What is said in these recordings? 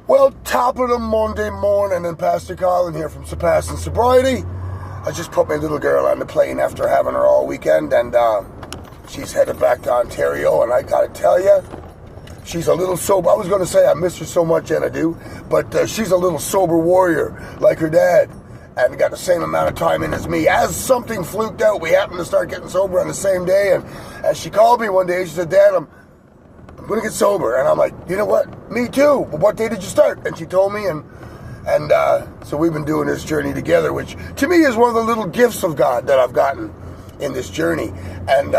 Well, top of the Monday morning, and Pastor Colin here from Surpassing Sobriety. I just put my little girl on the plane after having her all weekend, and she's headed back to Ontario, and I gotta tell you, she's a little sober. I was gonna say I miss her so much, and I do, but she's a little sober warrior, like her dad, and got the same amount of time in as me. As something fluked out, we happened to start getting sober on the same day, and as she called me one day, she said, "Dad, I'm going to get sober." And I'm like, "You know what? Me too. But what day did you start?" And she told me, and so we've been doing this journey together, which to me is one of the little gifts of God that I've gotten in this journey. And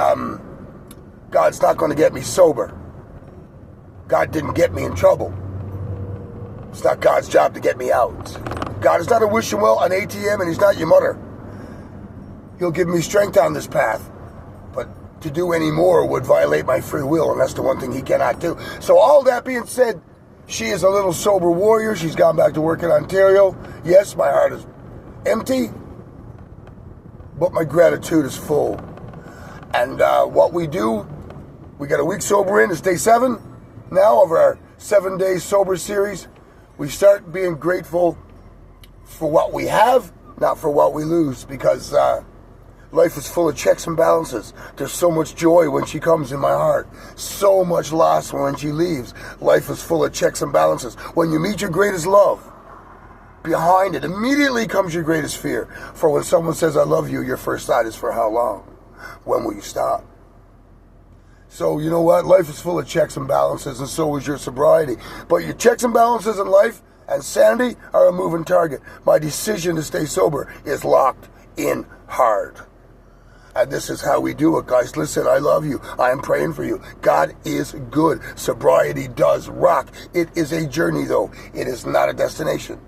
God's not going to get me sober. God didn't get me in trouble. It's not God's job to get me out. God is not a wishing well, an ATM, and He's not your mother. He'll give me strength on this path. But to do any more would violate my free will, and that's the one thing He cannot do. So all that being said, she is a little sober warrior. She's gone back to work in Ontario. Yes, my heart is empty, but my gratitude is full. And what we do, we got a week sober in. It's day 7 now of our 7-day sober series. We start being grateful for what we have, not for what we lose, because life is full of checks and balances. There's so much joy when she comes in my heart. So much loss when she leaves. Life is full of checks and balances. When you meet your greatest love, behind it immediately comes your greatest fear. For when someone says, "I love you," your first thought is, for how long? When will you stop? So you know what? Life is full of checks and balances, and so is your sobriety. But your checks and balances in life and sanity are a moving target. My decision to stay sober is locked in hard. And this is how we do it, guys. Listen, I love you. I am praying for you. God is good. Sobriety does rock. It is a journey, though. It is not a destination.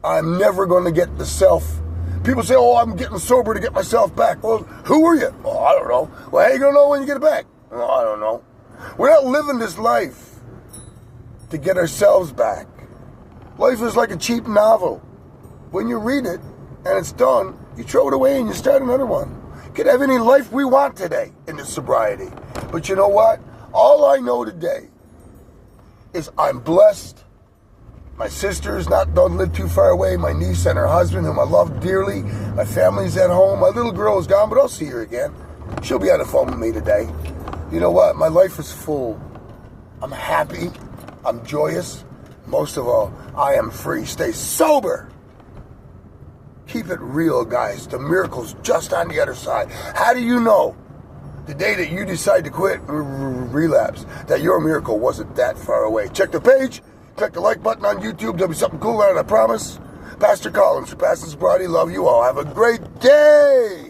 I'm never going to get the self. People say, "Oh, I'm getting sober to get myself back." Well, who are you? Oh, I don't know. Well, how are you going to know when you get it back? Oh, I don't know. We're not living this life to get ourselves back. Life is like a cheap novel. When you read it and it's done, you throw it away and you start another one. We could have any life we want today in this sobriety. But you know what? All I know today is I'm blessed. My sister's don't live too far away. My niece and her husband, whom I love dearly. My family's at home. My little girl is gone, but I'll see her again. She'll be on the phone with me today. You know what? My life is full. I'm happy. I'm joyous. Most of all, I am free. Stay sober. Keep it real, guys. The miracle's just on the other side. How do you know the day that you decide to quit, relapse, that your miracle wasn't that far away? Check the page. Click the like button on YouTube. There'll be something cool on it, I promise. Pastor Collins, Surpassing Sobriety. Love you all. Have a great day.